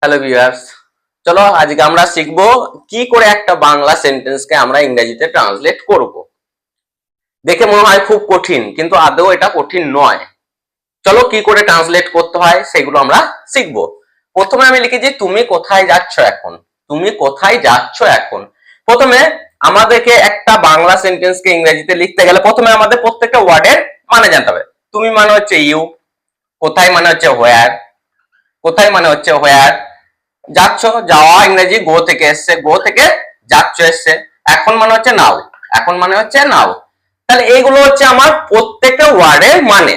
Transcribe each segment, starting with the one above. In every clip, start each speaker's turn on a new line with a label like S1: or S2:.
S1: Hello viewers, চলো আজকে আমরা শিখবো কি করে একটা বাংলা সেন্টেন্সকে আমরা ইংরেজিতে ট্রান্সলেট করব। দেখে মনে হয় খুব কঠিন, কিন্তু আদৌ এটা কঠিন নয়। চলো কি করে ট্রান্সলেট করতে হয় সেগুলো আমরা শিখবো। প্রথমে আমি লিখেছি তুমি কোথায় যাচ্ছ এখন। তুমি কোথায় যাচ্ছ এখন। প্রথমে আমাদেরকে একটা বাংলা সেন্টেন্সকে ইংরেজিতে লিখতে গেলে প্রথমে আমাদের প্রত্যেকটা ওয়ার্ডের মানে জানতে হবে। তুমি মানে হচ্ছে ইউ, কোথায় মানে হচ্ছে হোয়ার, কোথায় মানে হচ্ছে হোয়ার, যাচ্ছ যাওয়া ইংরেজি গো থেকে এসছে, গো থেকে যাচ্ছ এসছে, এখন মানে হচ্ছে নাও, এখন মানে হচ্ছে নাও। তাহলে এইগুলো হচ্ছে আমার প্রত্যেকটা ওয়ার্ডের মানে।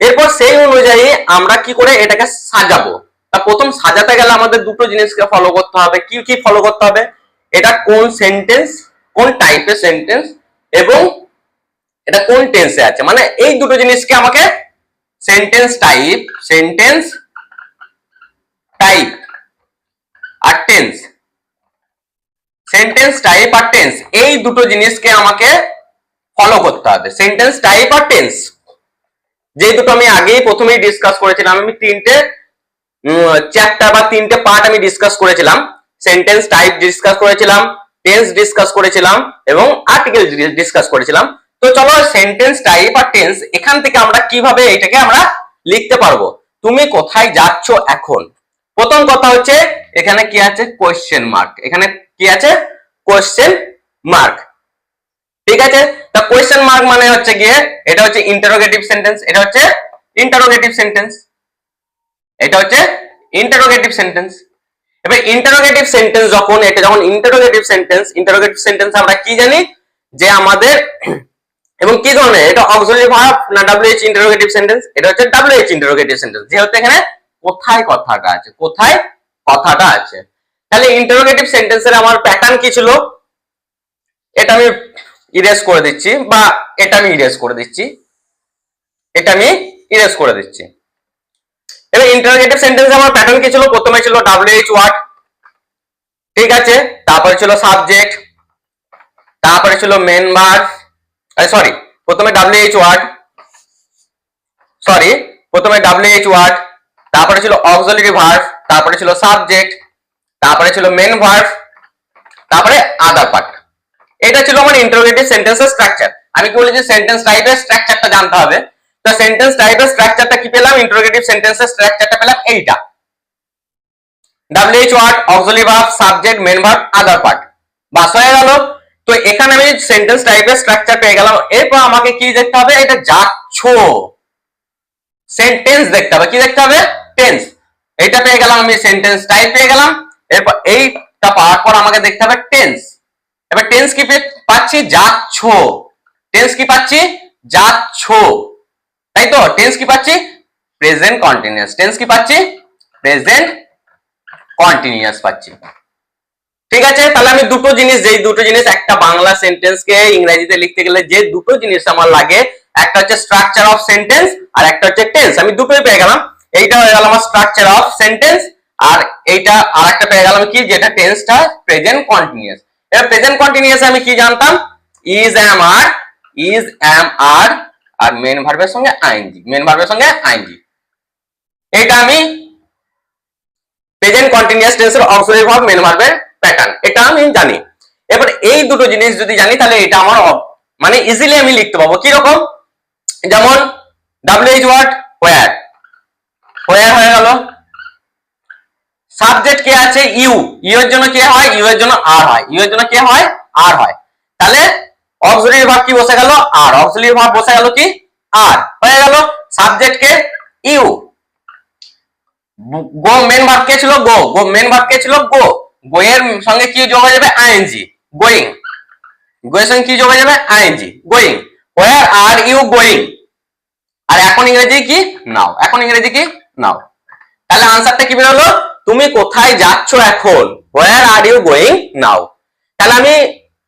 S1: এরপর সেই অনুযায়ী আমরা কি করে এটাকে সাজাবো। তা প্রথম সাজাতে গেলে আমাদের দুটো জিনিসকে ফলো করতে হবে। কি কি ফলো করতে হবে? এটা কোন সেন্টেন্স, কোন টাইপের সেন্টেন্স, এবং এটা কোন টেন্সে আছে, মানে এই দুটো জিনিসকে আমাকে সেন্টেন্স টাইপ, সেন্টেন্স টাইপ আর টেন্স, সেন্টেন্স টাইপ আর টেন্স, এই দুটো জিনিসকে আমাকে ফলো করতে হবে। সেন্টেন্স টাইপ আর টেন্স যে দুটো আমি আগেই প্রথমেই ডিসকাস করেছিলাম, আমি তিনটে চ্যাপ্টার বা তিনটে পার্ট আমি ডিসকাস করেছিলাম। সেন্টেন্স টাইপ ডিসকাস করেছিলাম, টেন্স ডিসকাস করেছিলাম এবং আর্টিকেল ডিসকাস করেছিলাম। তো চলো সেন্টেন্স টাইপ আর টেন্স এখান থেকে আমরা কিভাবে এটাকে আমরা লিখতে পারবো। তুমি কোথায় যাচ্ছ এখন। প্রথম কথা হচ্ছে এখানে কি আছে? Question mark. এখানে কি আছে? Question mark. ঠিক আছে, তা কোয়েশ্চেন মার্ক মানে হচ্ছে গিয়ে এটা হচ্ছে ইন্টারোগেটিভ সেন্টেন্স, এটা হচ্ছে ইন্টারোগেটিভ সেন্টেন্স, এটা হচ্ছে ইন্টারোগেটিভ সেন্টেন্স। এবার ইন্টারোগেটিভ সেন্টেন্স যখন, এটা যখন ইন্টারোগেটিভ সেন্টেন্স, ইন্টারোগেটিভ সেন্টেন্স আমরা কি জানি যে আমাদের এবং কি ধরনের, এটা অক্সিলারি ভার্ব না ডব্লিউএইচ ইন্টারোগেটিভ সেন্টেন্স? এটা হচ্ছে ডব্লিউএইচ ইন্টারোগেটিভ সেন্টেন্স, যেহেতু এখানে কোথায় কথাটা আছে, কোথায় কথাটা আছে। তাহলে ইন্টারোগেটিভ সেন্টেন্সের আমার প্যাটার্ন কি ছিল, এটা আমি ইরেজ করে দিচ্ছি, বা এটা আমি ইরেজ করে দিচ্ছি, এটা আমি ইরেজ করে দিচ্ছি। এবার ইন্টারোগেটিভ সেন্টেন্স আমার প্যাটার্ন কি ছিল? প্রথমে ছিল ডব্লিউএইচ ওয়ার্ড, ঠিক আছে, তারপরে ছিল সাবজেক্ট, তারপরে ছিল মেন ভার্ব, সরি প্রথমে ডব্লিউএইচ ওয়ার্ড, সরি প্রথমে ডব্লিউএইচ ওয়ার্ড, তারপরে ছিল অক্সিলারি ভার্ব, তারপরে ছিল সাবজেক্ট, তারপরে ছিল মেন ভার্ব, তারপরে আদার পার্ট। এটা ছিল আমার ইন্টারোগেটিভ সেন্টেন্সের স্ট্রাকচার। আমি কি বলেছি? সেন্টেন্স টাইপের স্ট্রাকচারটা জানতে হবে। তো সেন্টেন্স টাইপের স্ট্রাকচারটা কি পেলাম? ইন্টারোগেটিভ সেন্টেন্সের স্ট্রাকচারটা পেলাম এইটা, WH word, auxiliary verb, subject, main verb, other part. বাস হয়ে গেল। তো এখানে আমি সেন্টেন্স টাইপের স্ট্রাকচার পেয়ে গেলাম। এরপর আমাকে কি দেখতে হবে? এটা যাচ্ছ সেন্টেন্স দেখতে হবে। কি দেখতে হবে? টেন্স। এটা পেয়ে গেলাম আমি, সেন্টেন্স টাইপ পেয়ে গেলাম। এরপর এইটা পাওয়ার পর আমাকে দেখতে হবে টেন্স। এবার টেন্স কি পাচ্ছি? যাচ্ছ। টেন্স কি পাচ্ছি? যাচ্ছ, তাই তো? টেন্স কি পাচ্ছি? Present continuous. টেন্স কি পাচ্ছি? প্রেজেন্ট কন্টিনিউয়াস পাচ্ছি। ঠিক আছে, তাহলে আমি দুটো জিনিস, যেই দুটো জিনিস একটা বাংলা সেন্টেন্সকে ইংরেজিতে লিখতে গেলে যে দুটো জিনিস আমার লাগে, একটা হচ্ছে স্ট্রাকচার অফ সেন্টেন্স আর একটা হচ্ছে টেন্স, আমি দুটোই পেয়ে গেলাম। এইটা হয়ে গেল আমার স্ট্রাকচার অফ সেন্টেন্স, আর এইটা আর একটা পেয়ে গেলাম কি, যেটা টেন্সটা প্রেজেন্ট কন্টিনিউয়াস। এবার প্রেজেন্ট কন্টিনিউয়াস আমি কি জানতাম? Is am are, is am are, আর মেন ভার্বের সঙ্গে আইএনজি, মেন ভার্বের সঙ্গে আইএনজি। এইটা আমি প্রেজেন্ট কন্টিনিউয়াস টেন্সের অক্সিলারি ভার্ব, মেন ভার্বের প্যাটার্ন, এটা আমি জানি। এবার এই দুটো জিনিস যদি জানি তাহলে এটা আমার মানে ইজিলি আমি লিখতে পাবো। কি রকম? যেমন ডব্লিউএইচ ওয়ার্ড হোয়ার, হোয়ার হয়ে গেল। সাবজেক্ট কে আছে? ইউ, ইউ এর জন্য কে হয়? ইউ এর জন্য আর হয়, ইউ এর জন্য কে হয়? আর হয়। তাহলে অক্সিলারি ভার্ব কি বসে গেল? আর। অক্সিলারি ভার্ব বসে গেল কি? আর হয়ে গেল। সাবজেক্ট কে? ইউ। গো মেন ভার্ব কে ছিল? গো। গো মেন ভার্ব কে ছিল? গো। গো এর সঙ্গে কি যোগ হয়ে যাবে? ING, going. গো এর সঙ্গে কি যোগ হয়ে যাবে? ING, going. Where are you going. আর এখন ইংরেজি কি? নাও। এখন ইংরেজি কি? নাও। তাহলে আনসারটা কি বেরোলো? তুমি কোথায় যাচ্ছ এখন। হোয়ার আর ইউ গোয়িং নাও। তাহলে আমি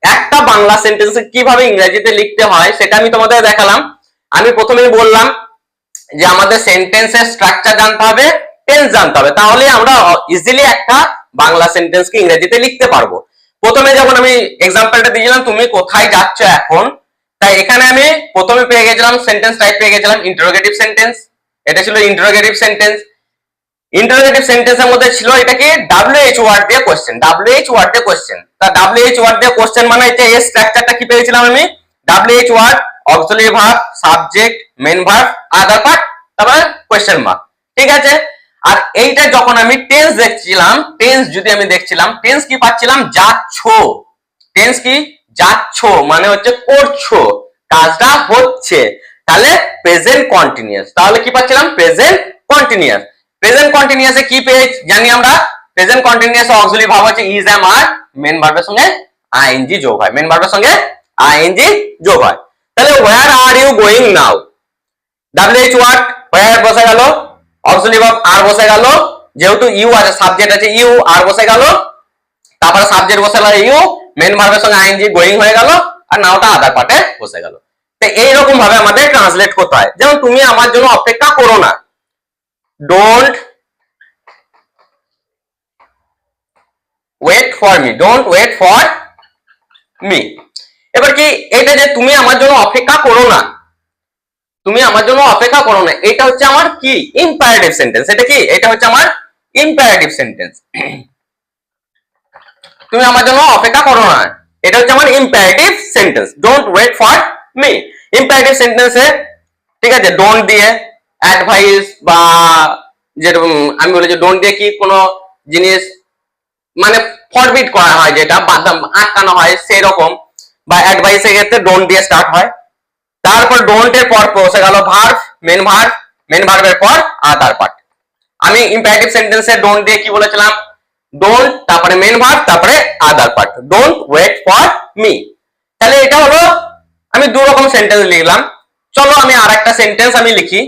S1: একটা বাংলা সেন্টেন্স কিভাবে ইংরেজিতে লিখতে হয় সেটা আমি তোমাদের দেখালাম। আমি প্রথমেই বললাম যে আমাদের সেন্টেন্সের স্ট্রাকচার জানতে হবে, টেন্স জানতে হবে, তাহলে আমরা ইজিলি একটা বাংলা সেন্টেন্সকে ইংরেজিতে লিখতে পারবো। প্রথমে যখন আমি এক্সাম্পলটা দিয়েছিলাম তুমি কোথায় যাচ্ছ এখন, তাই এখানে আমি প্রথমে পেয়ে গেছিলাম সেন্টেন্স টাইপ পেয়ে গেছিলাম ইন্টারোগেটিভ সেন্টেন্স, এটা ছিল ইন্টারোগেটিভ সেন্টেন্স। ইন্টারোগেটিভ সেন্টেন্সের মধ্যে ছিল এটা কি WH ওয়ার্ড দিয়ে কোশ্চেন, WH ওয়ার্ড দিয়ে কোশ্চেন। তা WH ওয়ার্ড দিয়ে কোশ্চেন মানে হচ্ছে এই স্ট্রাকচারটা কি পেয়েছিলাম আমি, WH word, auxiliary verb, subject, main verb, other part, তারপর কোশ্চেন মার্ক। ঠিক আছে। আর এইটা যখন আমি টেন্স দেখছিলাম, টেন্স যদি আমি দেখছিলাম, টেন্স কি পাচ্ছিলাম, যাচ্ছো। টেন্স কি, যাচ্ছো মানে হচ্ছে করছো, কাজটা হচ্ছে, তাহলে প্রেজেন্ট কন্টিনিউয়াস। তাহলে কি পাচ্ছিলাম, প্রেজেন্ট কন্টিনিউয়াস। প্রেজেন্ট কন্টিনিউয়াসে কি পেয়ে জানি আমরা, প্রেজেন্ট কন্টিনিউয়াস অক্সিলারি ভার্ব হচ্ছে ইজ, এম, আর, মেন ভার্বের সঙ্গে আইএনজি যোগ হয়, মেন ভার্বের সঙ্গে আইএনজি যোগ হয়। তাহলে where are you going now, WH word where বসে গেল, অক্সিলারি ভার্ব আর বসে গেল, যেহেতু ইউ আছে, সাবজেক্ট আছে ইউ, আর বসে গেল, তারপরে সাবজেক্ট বসে গেল ইউ, মেন ভার্বের সঙ্গে আইএনজি গোয়িং হয়ে গেল, আর নাওটা আদার পার্টে বসে গেল। তো এইরকম ভাবে আমাদের ট্রান্সলেট করতে হয়। যেমন তুমি আমার জন্য অপেক্ষা করো না, don't wait for me, don't wait for me. এবার কি, এটা যে তুমি আমার জন্য অপেক্ষা করো না, তুমি আমার জন্য অপেক্ষা করো না, এটা হচ্ছে আমার কি, ইম্পারেটিভ সেন্টেন্স। এটা কি, এটা হচ্ছে আমার ইম্পারেটিভ সেন্টেন্স। তুমি আমার জন্য অপেক্ষা করো না, এটা হচ্ছে আমার imperative sentence, don't wait for me. Imperative সেন্টেন্সে ঠিক আছে, ডোন্ট দিয়ে অ্যাডভাইস বা যেরকম আমি বলি যে ডোন্ট দিয়ে কি কোনো জিনিস মানে ফরবিট করা হয়, যেটা বাধা আটকানো হয় সেরকম, বা অ্যাডভাইসের ক্ষেত্রে ডোন্ট দিয়ে স্টার্ট হয়। তারপর ডোন্ট এর পর বসে গেল ভার্ব, মেন ভার্ব, মেন ভার্বের পর আদার পার্ট। আমি ইম্পারেটিভ সেন্টেন্সে ডোন্ট দিয়ে কি বলেছিলাম, ডোন্ট, তারপরে মেন ভার্ব, তারপরে other part, don't wait for me. তাহলে এটা হলো, আমি দু রকম সেন্টেন্স লিখলাম। চলো আমি আরেকটা সেন্টেন্স আমি লিখি।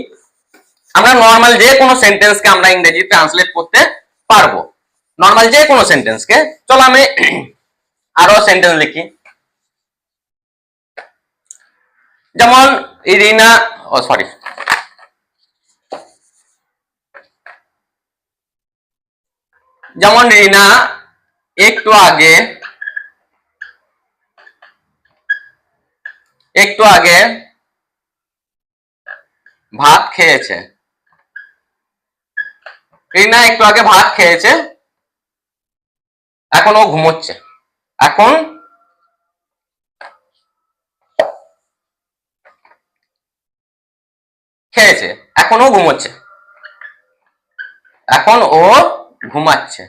S1: আমরা নর্মাল যে কোনো সেন্টেন্সকে আমরা ইংরেজি ট্রান্সলেট করতে পারবো, নর্মাল যে কোনো সেন্টেন্সকে। চলো আমি আরো সেন্টেন্স লিখি। যেমন রিনা, ও সরি, যেমন রিনা একটু আগে ভাত খেয়েছে, রিনা একটু আগে ভাত খেয়েছে, এখন ও ঘুমোচ্ছে, এখন খেয়েছে, এখন ও ঘুমোচ্ছে, এখন ও ঘুমাচ্ছে।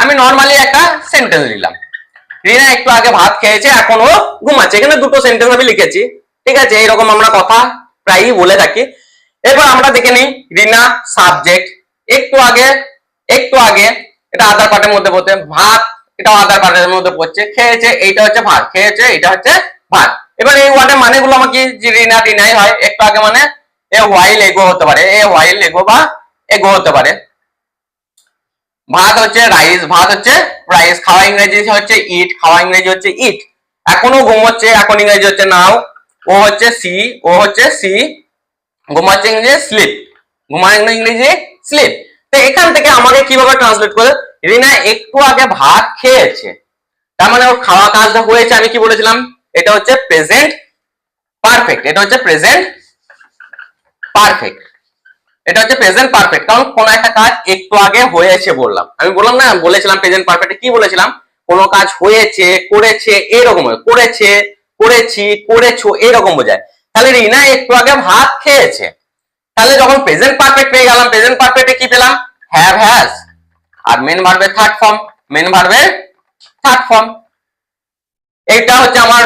S1: আমি নর্মালি একটা সেন্টেন্স লিখলাম, রিনা একটু আগে ভাত খেয়েছে, এখন ও ঘুমাচ্ছে। এখানে দুটো সেন্টেন্স আমি লিখেছি। ঠিক আছে, এইরকম আমরা কথা প্রায়ই বলে থাকি। এরপর আমরা দেখে নিই রিনা সাবজেক্ট, একটু আগে, একটু আগে এটা আদার পার্টের মধ্যে পড়ছে, ভাত এটা আদার পার্টের মধ্যে পড়ছে, খেয়েছে এইটা হচ্ছে ভাত, খেয়েছে এটা হচ্ছে ভাত। এবার এই ওয়ার্ডের মানেগুলো আমাকে রিনা রিনাই হয়। একটু আগে মানে এ হোয়াইল এগো হতে পারে, এ হোয়াইল এগো বা এগো হতে পারে। ভাত হচ্ছে রাইস, ভাত হচ্ছে রাইস। খাওয়া ইংরেজি হচ্ছে ইট, খাওয়া ইংরেজি হচ্ছে ইট। এখনো ঘুমোচ্ছে, এখন ইংরেজি হচ্ছে নাও। ও হচ্ছে সি, ও হচ্ছে সি। ঘুমাচ্ছে ইংরেজি স্লিপ, ঘুমানো ইংরেজি স্লিপ। তো এখান থেকে আমাকে কিভাবে ট্রান্সলেট করে, রিনা একটু আগে ভাত খেয়েছে, তার মানে ওর খাওয়া কাজটা হয়েছে। আমি কি বলেছিলাম, এটা হচ্ছে প্রেজেন্ট পারফেক্ট, এটা হচ্ছে প্রেজেন্ট পারফেক্ট, এটা হচ্ছে প্রেজেন্ট পারফেক্ট। কারণ কোন একটা কাজ একটু আগে হয়েছে বললাম, আমি বললাম না, বলেছিলাম প্রেজেন্ট পারফেক্টে কি বলেছিলাম, কোন কাজ হয়েছে, করেছে, এরকম করেছে, করেছি, করেছো, এরকম বোঝায়। তাহলে রিনা একটু আগে ভাত খেয়েছে, তাহলে যখন প্রেজেন্ট পারফেক্ট পেয়ে গেলাম, প্রেজেন্ট পারফেক্টে কি পেলাম, হ্যাভ, হ্যাজ, আর মেন ভার্বের থার্ড ফর্ম, মেন ভার্বের থার্ড ফর্ম। এটা হচ্ছে আমার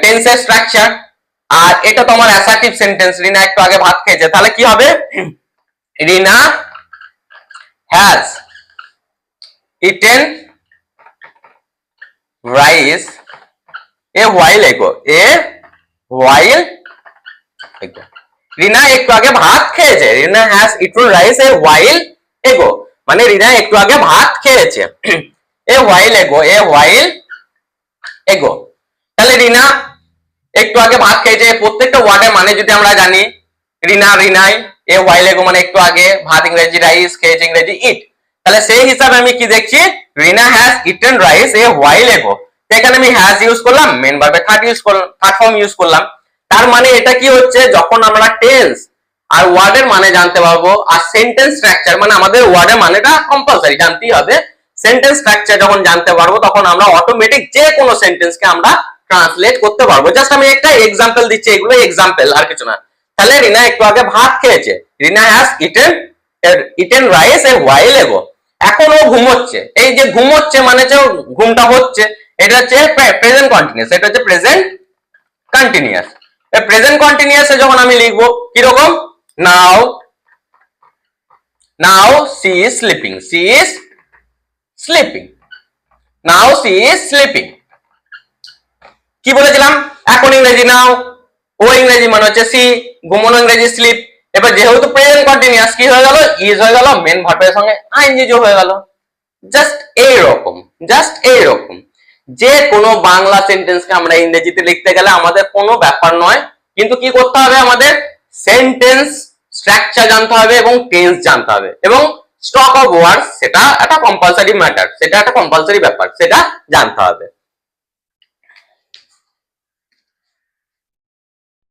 S1: টেন্সের স্ট্রাকচার। আর এটা তো আমার অ্যাসার্টিভ সেন্টেন্স, রিনা একটু আগে ভাত খেয়েছে, তাহলে কি হবে, Rina has eaten rice a while ago, a while ago. Rina একটু আগে ভাত খেয়েছে, Rina has eaten rice a while ago, মানে রিনা একটু আগে ভাত খেয়েছে, এ হোয়াইল এগো, এ হোয়াইল এগো। তাহলে রিনা একটু আগে ভাত খেয়েছে, প্রত্যেকটা ওয়ার্ডের মানে যদি আমরা জানি, রিনা রিনাই, এ হোয়াইল এগো মানে একটু আগে, ভাত ইংরেজি রাইস, খেয়েছে ইংরেজি ইট। তাহলে সেই হিসাবে আমি কি দেখছি, Rina has eaten rice a while ago. এখানে আমি হ্যাজ ইউজ করলাম, মেন ভার্বে থার্ড ইউজ করলাম, থার্ড ফর্ম ইউজ করলাম। তার মানে এটা কি হচ্ছে, যখন আমরা টেন্স আর ওয়ার্ডের মানে জানতে পারবো, আর সেন্টেন্স স্ট্রাকচার মানে আমাদের ওয়ার্ডের মানেটা কম্পালসারি জানতেই হবে। সেন্টেন্স স্ট্রাকচার যখন জানতে পারবো তখন আমরা অটোমেটিক যে কোনো সেন্টেন্সকে আমরা ট্রান্সলেট করতে পারবো। জাস্ট আমি একটা এক্সাম্পল দিচ্ছি, এগুলো এক্সাম্পল আর কিছু না। তাহলে রিনা একটু আগে ভাত খেয়েছে, Rina has eaten rice a while ago. এখন ও ঘুমোচ্ছে, এই যে ঘুমোচ্ছে মানে যে ঘুমটা হচ্ছে, এটা হচ্ছে প্রেজেন্ট কন্টিনিউয়াস, এটা হচ্ছে প্রেজেন্ট কন্টিনিউয়াস। প্রেজেন্ট কন্টিনিউয়াসে যখন আমি লিখবো কিরকম, now now she is sleeping, she is sleeping, now she is sleeping. কি বলেছিলাম, এখন ইংরেজি নাও, ও ইংরেজি মানে হচ্ছে সি, ঘুমানো ইংরেজি স্লিপ। এবার যেহেতু প্রেজেন্ট কন্টিনিউয়াস কি হয়ে গেল, ইজ হয়ে গেল, মেন ভার্বের সঙ্গে আইএনজি হয়ে গেল। জাস্ট এইরকম, জাস্ট এইরকম। যে কোনো বাংলা সেন্টেন্সকে আমরা ইংরেজিতে লিখতে গেলে আমাদের কোনো ব্যাপার নয়, কিন্তু কি করতে হবে, আমাদের সেন্টেন্স স্ট্রাকচার জানতে হবে এবং টেন্স জানতে হবে এবং স্টক অফ ওয়ার্ডস, সেটা একটা কম্পালসারি ম্যাটার, সেটা একটা কম্পালসারি ব্যাপার, সেটা জানতে হবে।